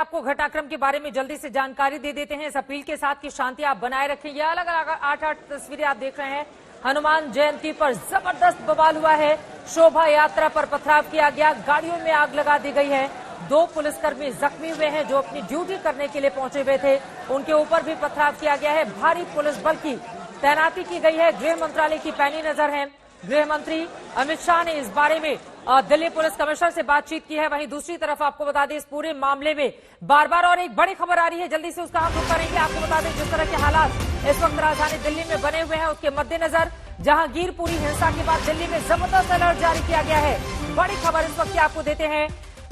आपको घटनाक्रम के बारे में जल्दी से जानकारी दे देते हैं इस अपील के साथ कि शांति आप बनाए रखें। ये अलग अलग 8-8 तस्वीरें आप देख रहे हैं। हनुमान जयंती पर जबरदस्त बवाल हुआ है। शोभा यात्रा पर पथराव किया गया, गाड़ियों में आग लगा दी गई है। 2 पुलिसकर्मी जख्मी हुए हैं जो अपनी ड्यूटी करने के लिए पहुंचे हुए थे, उनके ऊपर भी पथराव किया गया है। भारी पुलिस बल की तैनाती की गई है। गृह मंत्रालय की पैनी नजर है। गृह मंत्री अमित शाह ने इस बारे में दिल्ली पुलिस कमिश्नर से बातचीत की है। वहीं दूसरी तरफ आपको बता दें इस पूरे मामले में बार बार और एक बड़ी खबर आ रही है, जल्दी से उसका हम रुख करेंगे। आपको बता दें जिस तरह के हालात इस वक्त राजधानी दिल्ली में बने हुए हैं, उसके मद्देनजर जहांगीरपुरी हिंसा के बाद दिल्ली में जबरदस्त अलर्ट जारी किया गया है। बड़ी खबर इस वक्त आपको देते हैं,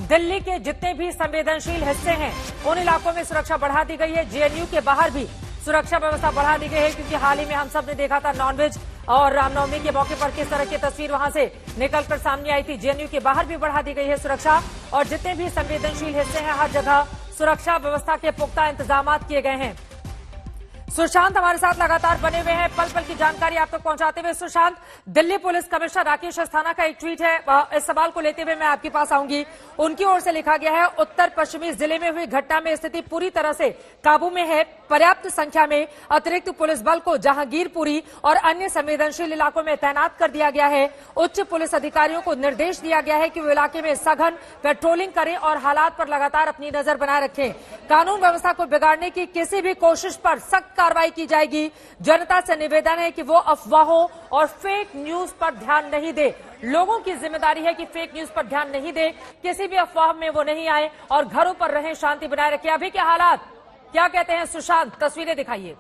दिल्ली के जितने भी संवेदनशील हिस्से हैं उन इलाकों में सुरक्षा बढ़ा दी गई है। जेएनयू के बाहर भी सुरक्षा व्यवस्था बढ़ा दी गई है, क्योंकि हाल ही में हम सब ने देखा था नॉनवेज और रामनवमी के मौके पर किस तरह की तस्वीर वहां से निकलकर सामने आई थी। जेएनयू के बाहर भी बढ़ा दी गई है सुरक्षा, और जितने भी संवेदनशील हिस्से हैं हर जगह सुरक्षा व्यवस्था के पुख्ता इंतजाम किए गए हैं। सुशांत हमारे साथ लगातार बने हुए हैं, पल पल की जानकारी आप तक पहुंचाते हुए। सुशांत, दिल्ली पुलिस कमिश्नर राकेश अस्थाना का एक ट्वीट है, इस सवाल को लेते हुए मैं आपके पास आऊंगी। उनकी ओर से लिखा गया है, उत्तर पश्चिमी जिले में हुई घटना में स्थिति पूरी तरह से काबू में है। पर्याप्त संख्या में अतिरिक्त पुलिस बल को जहांगीरपुरी और अन्य संवेदनशील इलाकों में तैनात कर दिया गया है। उच्च पुलिस अधिकारियों को निर्देश दिया गया है कि वो इलाके में सघन पेट्रोलिंग करें और हालात पर लगातार अपनी नजर बनाए रखें। कानून व्यवस्था को बिगाड़ने की किसी भी कोशिश पर सख्त कार्रवाई की जाएगी। जनता से निवेदन है कि वो अफवाहों और फेक न्यूज पर ध्यान नहीं दे। लोगों की जिम्मेदारी है कि फेक न्यूज पर ध्यान नहीं दे, किसी भी अफवाह में वो नहीं आए और घरों पर रहें, शांति बनाए रखें। अभी के हालात क्या कहते हैं सुशांत, तस्वीरें दिखाइए।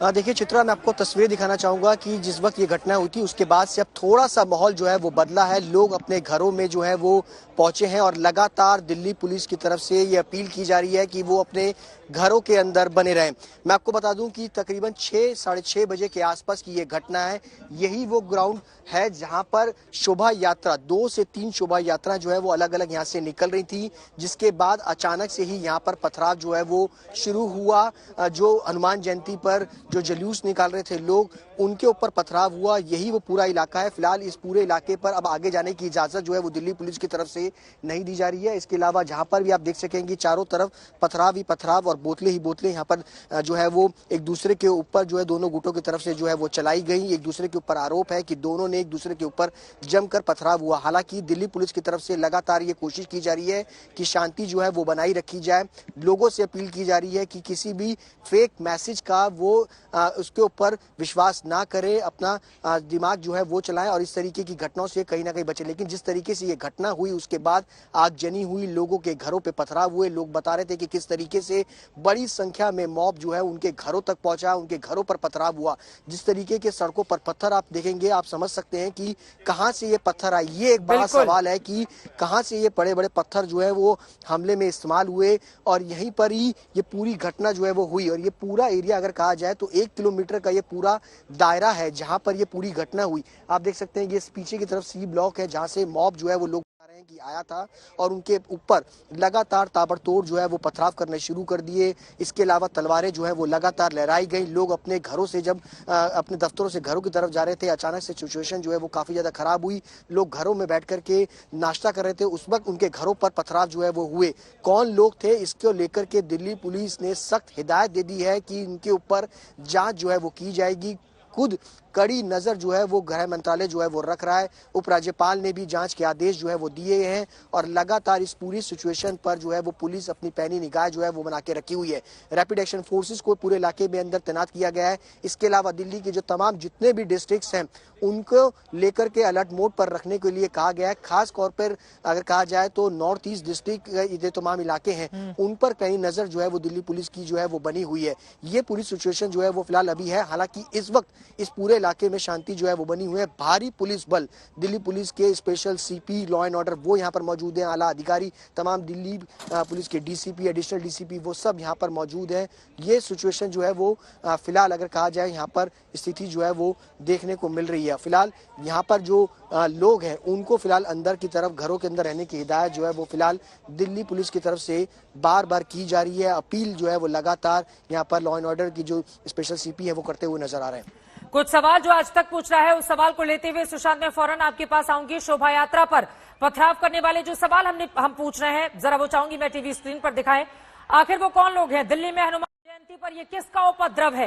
देखिए चित्रा, मैं आपको तस्वीरें दिखाना चाहूंगा कि जिस वक्त ये घटना हुई थी उसके बाद से अब थोड़ा सा माहौल जो है वो बदला है। लोग अपने घरों में जो है वो पहुंचे हैं और लगातार दिल्ली पुलिस की तरफ से ये अपील की जा रही है कि वो अपने घरों के अंदर बने रहें। मैं आपको बता दूं कि तकरीबन 6-6:30 बजे के आसपास की ये घटना है। यही वो ग्राउंड है जहां पर शोभा यात्रा 2 से 3 शोभा यात्रा जो है वो अलग अलग यहाँ से निकल रही थी, जिसके बाद अचानक से ही यहाँ पर पथराव जो है वो शुरू हुआ। जो हनुमान जयंती पर जो जुलूस निकाल रहे थे लोग, उनके ऊपर पथराव हुआ। यही वो पूरा इलाका है। फिलहाल इस पूरे इलाके पर अब आगे जाने की इजाजत जो है वो दिल्ली पुलिस की तरफ से नहीं दी जा रही है। इसके अलावा जहां पर भी आप देख सकेंगे चारों तरफ पथराव ही पथराव और बोतलें ही बोतलें यहाँ पर जो है वो एक दूसरे के ऊपर जो है दोनों गुटों की तरफ से जो है वो चलाई गई। एक दूसरे के ऊपर आरोप है कि दोनों ने एक दूसरे के ऊपर जमकर पथराव हुआ। हालांकि दिल्ली पुलिस की तरफ से लगातार ये कोशिश की जा रही है कि शांति जो है वो बनाई रखी जाए। लोगों से अपील की जा रही है कि किसी भी फेक मैसेज का वो उसके ऊपर विश्वास ना करे, अपना दिमाग जो है वो चलाएं और इस तरीके की घटनाओं से कहीं ना कहीं बचे। लेकिन जिस तरीके से ये घटना हुई उसके बाद आगजनी हुई, लोगों के घरों पे पथराव हुए। लोग बता रहे थे कि किस तरीके से बड़ी संख्या में मॉब जो है उनके घरों तक पहुंचा, उनके घरों पर पथराव हुआ। जिस तरीके के सड़कों पर पत्थर आप देखेंगे, आप समझ सकते हैं कि कहां से ये पत्थर आए। ये एक बड़ा सवाल है कि कहां से ये बड़े बड़े पत्थर जो है वो हमले में इस्तेमाल हुए और यहीं पर ही ये पूरी घटना जो है वो हुई। और ये पूरा एरिया अगर कहा जाए तो 1 किलोमीटर का ये पूरा दायरा है जहां पर ये पूरी घटना हुई। आप देख सकते हैं ये पीछे की तरफ सी ब्लॉक है जहां से मॉब जो है वो लोग कि आया था और उनके ऊपर लगातार ताबड़तोड़ जो है वो पथराव करने शुरू कर दिए। इसके अलावा तलवारें जो है वो लगातार लहराई गई। लोग अपने घरों से जब अपने दफ्तरों से घरों की तरफ जा रहे थे, अचानक से सिचुएशन जो है वो काफी ज्यादा खराब हुई। लोग घरों में बैठ करके नाश्ता कर रहे थे, उस वक्त उनके घरों पर पथराव जो है वो हुए। कौन लोग थे इसको लेकर के दिल्ली पुलिस ने सख्त हिदायत दे दी है कि इनके ऊपर जांच जो है वो की जाएगी। खुद कड़ी नजर जो है वो गृह मंत्रालय जो है वो रख रहा है। उपराज्यपाल ने भी जांच के आदेश जो है वो दिए हैं और लगातार इस पूरी सिचुएशन पर जो है वो पुलिस अपनी पैनी निगाह जो है वो बना के रखी हुई है। रैपिड एक्शन फोर्सेस को पूरे इलाके में अंदर तैनात किया गया है। इसके अलावा दिल्ली के जो तमाम जितने भी डिस्ट्रिक्ट्स हैं उनको लेकर के अलर्ट मोड पर रखने के लिए कहा गया है। खास तौर पर अगर कहा जाए तो नॉर्थ ईस्ट डिस्ट्रिक्ट ये तमाम इलाके हैं उन पर कहीं नजर जो है वो दिल्ली पुलिस की जो है वो बनी हुई है। ये पूरी सिचुएशन जो है वो फिलहाल अभी है। हालांकि इस वक्त इस पूरे इलाके में शांति जो है वो बनी हुई है। भारी पुलिस बल, दिल्ली पुलिस के special CP, law and order वो यहाँ पर मौजूद हैं। आला अधिकारी, तमाम दिल्ली पुलिस के डीसीपी, एडिशनल डीसीपी वो सब यहाँ पर मौजूद हैं। ये सिचुएशन जो है वो फिलहाल अगर कहा जाए यहाँ पर स्थिति जो है वो देखने को मिल रही है। फिलहाल यहाँ पर जो लोग हैं उनको फिलहाल अंदर की तरफ घरों के अंदर रहने की हिदायत जो है वो फिलहाल दिल्ली पुलिस की तरफ से बार बार की जा रही है। अपील जो है वो लगातार यहाँ पर लॉ एंड ऑर्डर की जो स्पेशल सीपी है वो करते हुए नजर आ रहे हैं। कुछ सवाल जो आज तक पूछ रहा है उस सवाल को लेते हुए सुशांत, मैं फौरन आपके पास आऊंगी। शोभा यात्रा पर पथराव करने वाले जो सवाल हम पूछ रहे हैं, जरा वो चाहूंगी मैं टीवी स्क्रीन पर दिखाएं। आखिर वो कौन लोग हैं? दिल्ली में हनुमान जयंती पर ये किसका उपद्रव है?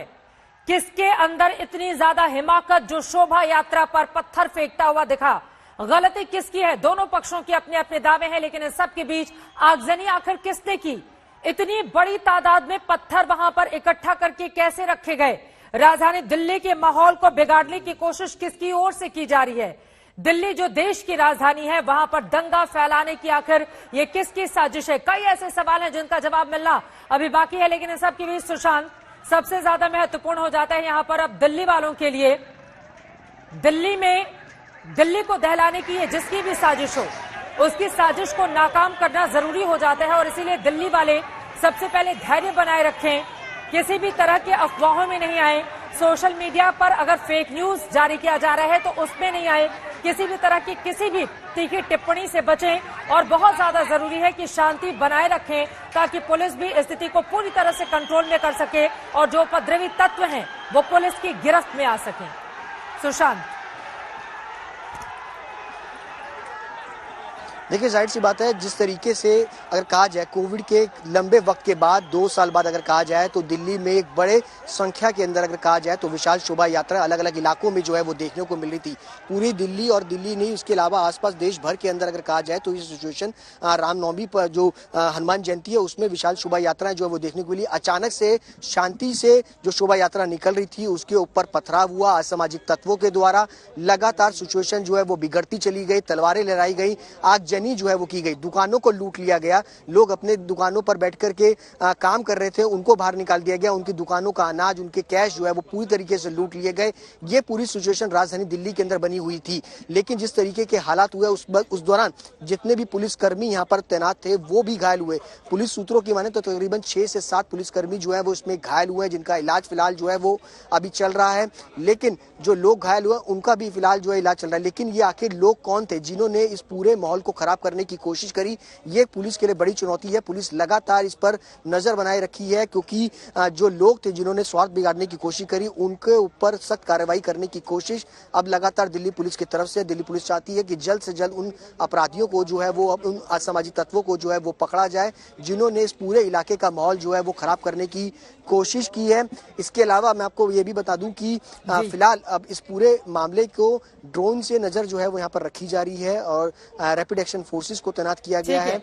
किसके अंदर इतनी ज्यादा हिमाकत जो शोभा यात्रा पर पत्थर फेंकता हुआ दिखा? गलती किसकी है? दोनों पक्षों के अपने अपने दावे हैं, लेकिन इस सब के बीच आगजनी आखिर किसने की? इतनी बड़ी तादाद में पत्थर वहां पर इकट्ठा करके कैसे रखे गए? राजधानी दिल्ली के माहौल को बिगाड़ने की कोशिश किसकी ओर से की जा रही है? दिल्ली जो देश की राजधानी है, वहां पर दंगा फैलाने की आखिर ये किसकी साजिश है? कई ऐसे सवाल हैं जिनका जवाब मिलना अभी बाकी है, लेकिन इन सब के बीच सुशांत, सबसे ज्यादा महत्वपूर्ण हो जाता है यहां पर अब दिल्ली वालों के लिए, दिल्ली को दहलाने की ये जिसकी भी साजिश हो, उसकी साजिश को नाकाम करना जरूरी हो जाता है। और इसीलिए दिल्ली वाले सबसे पहले धैर्य बनाए रखें, किसी भी तरह के अफवाहों में नहीं आए। सोशल मीडिया पर अगर फेक न्यूज जारी किया जा रहा है तो उसमें नहीं आए, किसी भी तरह की किसी भी तीखी टिप्पणी से बचें। और बहुत ज्यादा जरूरी है कि शांति बनाए रखें ताकि पुलिस भी स्थिति को पूरी तरह से कंट्रोल में कर सके और जो उपद्रवी तत्व हैं वो पुलिस की गिरफ्त में आ सकें। सुशांत, देखिए, जाहिर सी बात है, जिस तरीके से अगर कहा जाए कोविड के लंबे वक्त के बाद 2 साल बाद अगर कहा जाए तो दिल्ली में एक बड़े संख्या के अंदर अगर कहा जाए तो विशाल शोभा यात्रा अलग अलग इलाकों में जो है वो देखने को मिल रही थी। पूरी दिल्ली और दिल्ली नहीं, उसके अलावा आसपास देश भर के अंदर अगर कहा जाए तो ये सिचुएशन रामनवमी पर जो हनुमान जयंती है उसमें विशाल शोभा यात्राएं जो है वो देखने को मिली। अचानक से शांति से जो शोभा यात्रा निकल रही थी उसके ऊपर पथराव हुआ असामाजिक तत्वों के द्वारा। लगातार सिचुएशन जो है वो बिगड़ती चली गई, तलवारें लहराई गई, आगजनी जो है वो की गई, दुकानों को लूट लिया गया। लोग अपने दुकानों पर बैठ करके काम कर रहे थे, उनको बाहर निकाल दिया गया, उनकी दुकानों का अनाज, उनके कैश जो है वो पूरी तरीके से लूट लिए गए। ये पूरी सिचुएशन राजधानी दिल्ली के अंदर बनी हुई थी। लेकिन जिस तरीके के हालात हुए उस दौरान जितने भी पुलिसकर्मी यहाँ पर तैनात थे वो भी घायल हुए। पुलिस सूत्रों की माने तो तकरीबन 6 से 7 पुलिसकर्मी जो है वो इसमें घायल हुए, जिनका इलाज फिलहाल जो है वो अभी चल रहा है। लेकिन जो लोग घायल हुए उनका भी फिलहाल जो है इलाज चल रहा है। लेकिन ये आखिर लोग कौन थे जिन्होंने इस पूरे माहौल को खराब करने की कोशिश करी? ये पुलिस के लिए बड़ी चुनौती है। पुलिस लगातार इस पर नजर बनाए रखी है क्योंकि जो लोग थे जिन्होंने स्वार्थ बिगाड़ने की कोशिश करी उनके ऊपर सख्त कार्रवाई करने की कोशिश अब लगातार दिल्ली पुलिस की तरफ से। दिल्ली पुलिस चाहती है कि जल्द से जल्द उन अपराधियों को जो है वो, उन असामाजिक तत्वों को जो है वो पकड़ा जाए जिन्होंने इस पूरे इलाके का माहौल जो है वो खराब करने की कोशिश की है। इसके अलावा मैं आपको ये भी बता दूं कि फिलहाल अब इस पूरे मामले को ड्रोन से नजर जो है वो यहाँ पर रखी जा रही है और रैपिड एक्शन फोर्सेस को तैनात किया गया है।